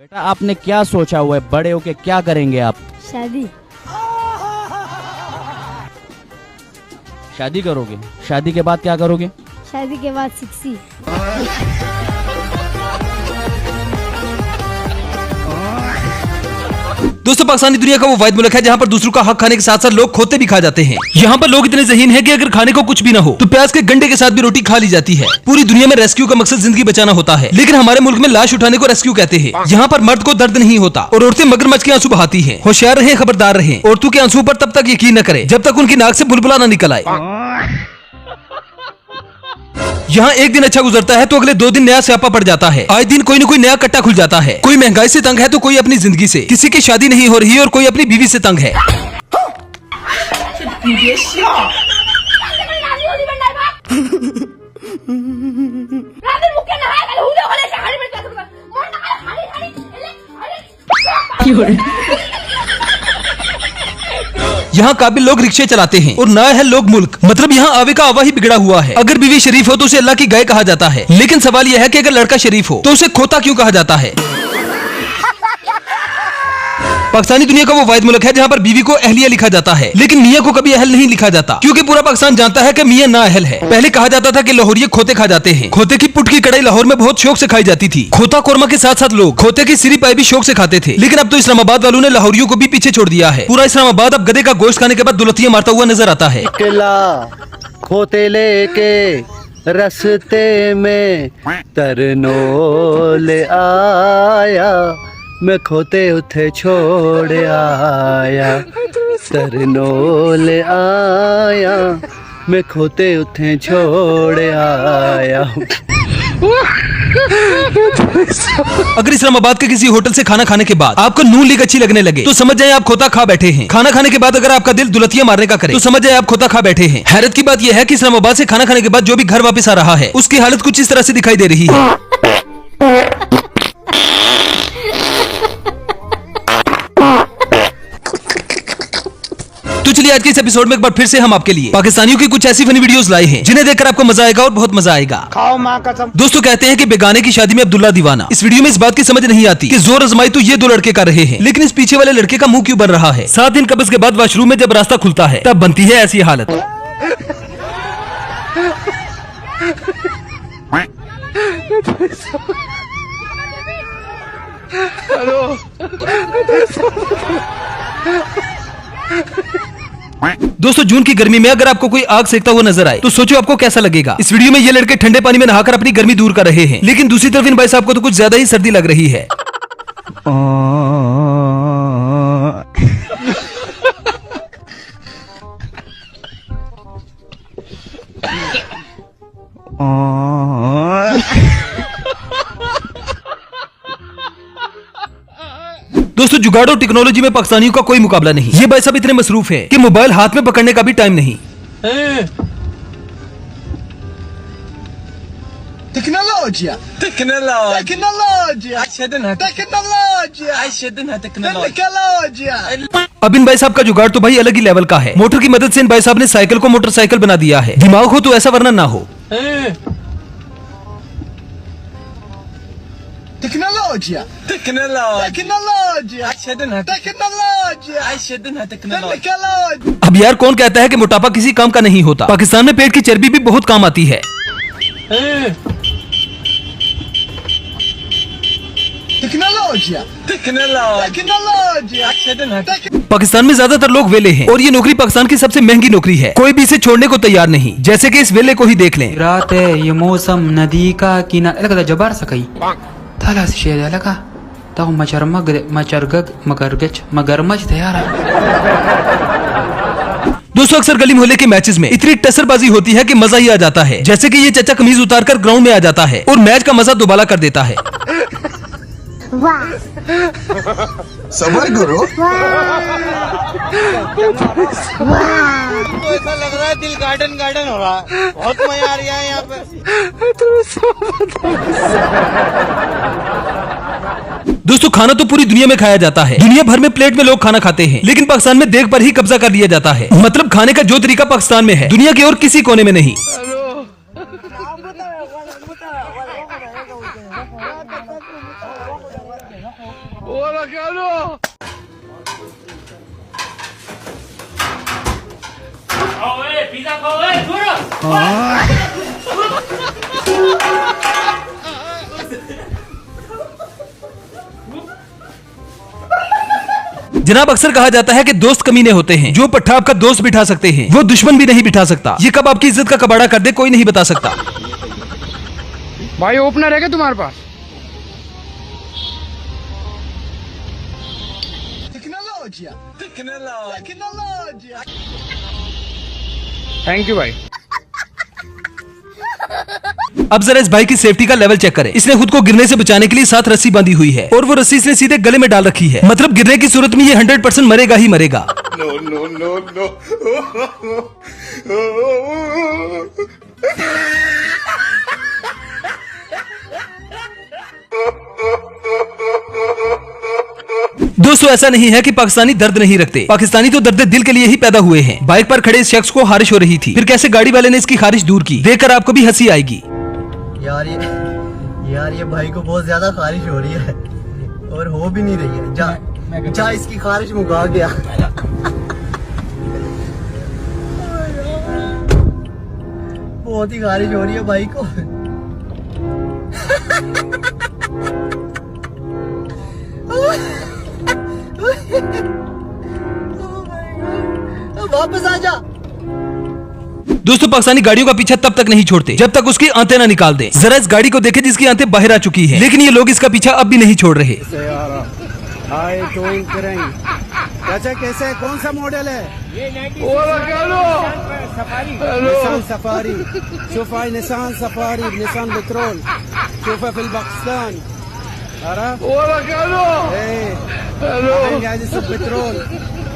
बेटा आपने क्या सोचा हुआ है, बड़े होके क्या करेंगे आप? शादी। शादी करोगे? शादी के बाद क्या करोगे? शादी के बाद 60। दोस्तों, पाकिस्तानी दुनिया का वो वाहिद मुल्क है जहाँ पर दूसरों का हक खाने के साथ साथ लोग खोते भी खा जाते हैं। यहाँ पर लोग इतने ज़हीन हैं कि अगर खाने को कुछ भी ना हो तो प्याज के गंडे के साथ भी रोटी खा ली जाती है। पूरी दुनिया में रेस्क्यू का मकसद जिंदगी बचाना होता है, लेकिन हमारे मुल्क में लाश उठाने को रेस्क्यू कहते हैं। यहाँ पर मर्द को दर्द नहीं होता और औरतें मगरमच्छ के आंसू बहाती है। होशियार रहे, खबरदार रहे, औरतों के आंसू पर तब तक यकीन न करे जब तक उनकी नाक से बुलबुला न निकल आए। यहाँ एक दिन अच्छा गुजरता है तो अगले 2 दिन नया स्यापा पड़ जाता है। आए दिन कोई न कोई नया कट्टा खुल जाता है। कोई महंगाई से तंग है तो कोई अपनी जिंदगी से, किसी की शादी नहीं हो रही और कोई अपनी बीवी से तंग है। यहाँ काबिल लोग रिक्शे चलाते हैं और ना है लोग मुल्क, मतलब यहाँ आवे का आवा ही बिगड़ा हुआ है। अगर बीवी शरीफ हो तो उसे अल्लाह की गाय कहा जाता है, लेकिन सवाल यह है कि अगर लड़का शरीफ हो तो उसे खोता क्यों कहा जाता है? पाकिस्तानी दुनिया का वो वाहिद मुल्क है जहाँ पर बीवी को अहलिया लिखा जाता है, लेकिन मियाँ को कभी अहल नहीं लिखा जाता, क्योंकि पूरा पाकिस्तान जानता है कि मियाँ ना अहल है। पहले कहा जाता था कि लाहौरिये खोते खा जाते हैं। खोते की पुट की कड़ाई लाहौर में बहुत शौक से खाई जाती थी। खोता कोरमा के साथ साथ लोग खोते की सिरी पाई भी शौक से खाते थे, लेकिन अब तो इस्लामाबाद वालों ने लाहौरियों को भी पीछे छोड़ दिया है। पूरा इस्लामाबाद अब गधे का गोश्त खाने के बाद दुलतियां मारता हुआ नजर आता है। खोते लेके रस्ते में तरनोल आया, मैं खोते उथे छोड़ आया, तरनोल आया, मैं खोते उथे छोड़ आया। अगर इस्लामाबाद के किसी होटल से खाना खाने के बाद आपको नून लीक अच्छी लगने लगे तो समझ जाए आप खोता खा बैठे हैं। खाना खाने के बाद अगर आपका दिल दुलतियां मारने का करे तो समझ जाए आप खोता खा बैठे हैं। हैरत की बात यह है कि इस्लामाबाद से खाना खाने के बाद जो भी घर वापस आ रहा है उसकी हालत कुछ इस तरह से दिखाई दे रही है। तो चलिए आज के इस एपिसोड में एक बार फिर से हम आपके लिए पाकिस्तानियों की कुछ ऐसी फनी वीडियोस लाए हैं जिन्हें देखकर आपको मजा आएगा और बहुत मजा आएगा। खाओ माँ कसम। दोस्तों, कहते हैं कि बेगाने की शादी में अब्दुल्ला दीवाना। इस वीडियो में इस बात की समझ नहीं आती कि जोर आजमाई तो ये 2 लड़के कर रहे हैं, लेकिन इस पीछे वाले लड़के का मुंह क्यों बन रहा है? 7 दिन कब्ज के बाद वॉशरूम में जब रास्ता खुलता है तब बनती है ऐसी हालत। दोस्तों, जून की गर्मी में अगर आपको कोई आग सेकता हुआ नजर आए तो सोचो आपको कैसा लगेगा। इस वीडियो में ये लड़के ठंडे पानी में नहाकर अपनी गर्मी दूर कर रहे हैं, लेकिन दूसरी तरफ इन भाई साहब को तो कुछ ज्यादा ही सर्दी लग रही है। दोस्तों, जुगाड़ और टेक्नोलॉजी में पाकिस्तानियों का कोई मुकाबला नहीं। ये भाई साहब इतने मसरूफ हैं कि मोबाइल हाथ में पकड़ने का भी टाइम नहीं। Teknologia. अब इन भाई साहब का जुगाड़ तो भाई अलग ही लेवल का है। मोटर की मदद से इन भाई साहब ने साइकिल को मोटरसाइकिल बना दिया है। दिमाग हो तो ऐसा, वरना ना हो। Teknologia. अब यार कौन कहता है कि मोटापा किसी काम का नहीं होता? पाकिस्तान में पेट की चर्बी भी बहुत काम आती है। पाकिस्तान में ज्यादातर लोग वेले हैं और ये नौकरी पाकिस्तान की सबसे महंगी नौकरी है। कोई भी इसे छोड़ने को तैयार नहीं, जैसे कि इस वेले को ही देख लें। रात है, ये मौसम, नदी का किनारा जबार सकई ताला से शेर लगा तो मगरमच्छ तैयार है। दोस्तों, अक्सर गली मोहल्ले के मैचेस में इतनी टसरबाजी होती है कि मजा ही आ जाता है। जैसे कि ये चचा कमीज उतारकर ग्राउंड में आ जाता है और मैच का मजा दोबारा कर देता है। सबर करो। तो ऐसा लग रहा है दिल गार्डन गार्डन हो रहा है। बहुत मजा आ रहा है यहाँ पे। दोस्तों, खाना तो पूरी दुनिया में खाया जाता है। दुनिया भर में प्लेट में लोग खाना खाते हैं, लेकिन पाकिस्तान में देख पर ही कब्जा कर लिया जाता है। मतलब खाने का जो तरीका पाकिस्तान में है, दुनिया के और किसी कोने में नहीं। जनाब, अक्सर कहा जाता है कि दोस्त कमीने होते हैं। जो पट्टा आपका दोस्त बिठा सकते हैं वो दुश्मन भी नहीं बिठा सकता। ये कब आपकी इज्जत का कबाड़ा कर दे कोई नहीं बता सकता। भाई ओपनर है क्या तुम्हारे पास? Tecnologia. Tecnologia. थैंक यू भाई। अब जरा इस भाई की सेफ्टी का लेवल चेक करें। इसने खुद को गिरने से बचाने के लिए 7 रस्सी बांधी हुई है और वो रस्सी इसने सीधे गले में डाल रखी है। मतलब गिरने की सूरत में ये 100% मरेगा ही मरेगा। दोस्तों, ऐसा नहीं है कि पाकिस्तानी दर्द नहीं रखते। पाकिस्तानी तो दर्द दिल के लिए ही पैदा हुए हैं। बाइक पर खड़े इस शख्स को खारिश हो रही थी, फिर कैसे गाड़ी वाले ने इसकी खारिश दूर की, देखकर आपको भी हंसी आएगी। यार ये भाई को बहुत ज्यादा खारिश हो रही है और हो भी नहीं रही है। जा इसकी खारिश मुका गया। बहुत ही खारिश हो रही है भाई को। वापस आ जा। दोस्तों, पाकिस्तानी गाड़ियों का पीछा तब तक नहीं छोड़ते जब तक उसकी आंतें ना निकाल दे। जरा इस गाड़ी को देखें जिसकी आंतें बाहर आ चुकी हैं, लेकिन ये लोग इसका पीछा अब भी नहीं छोड़ रहे। चाचा कैसे है? कौन सा मॉडल है? निसान सफारी, शोफा निसान सफारी, निसान पेट्रोल, शोफा फिल पाकिस्तान। पेट्रोल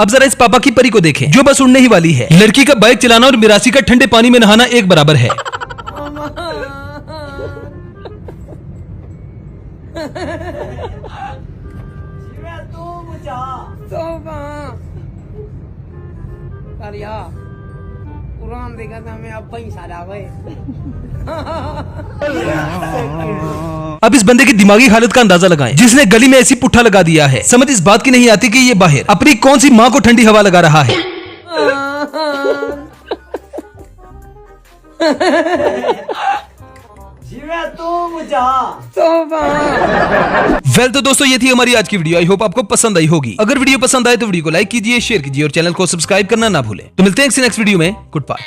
अब जरा इस पापा की परी को देखें जो बस उड़ने ही वाली है। लड़की का बाइक चलाना और मिरासी का ठंडे पानी में नहाना एक बराबर है। कुरान देखा था मैं अब ही सारा भाई। अब इस बंदे की दिमागी हालत का अंदाजा लगाएं जिसने गली में ऐसी पुट्ठा लगा दिया है। समझ इस बात की नहीं आती कि ये बाहर अपनी कौन सी माँ को ठंडी हवा लगा रहा है। वेल तो दोस्तों, ये थी हमारी आज की वीडियो। आई होप आपको पसंद आई होगी। अगर वीडियो पसंद आए तो वीडियो को लाइक कीजिए, शेयर कीजिए और चैनल को सब्सक्राइब करना ना भूलें। तो मिलते हैं नेक्स्ट वीडियो में। Good bye.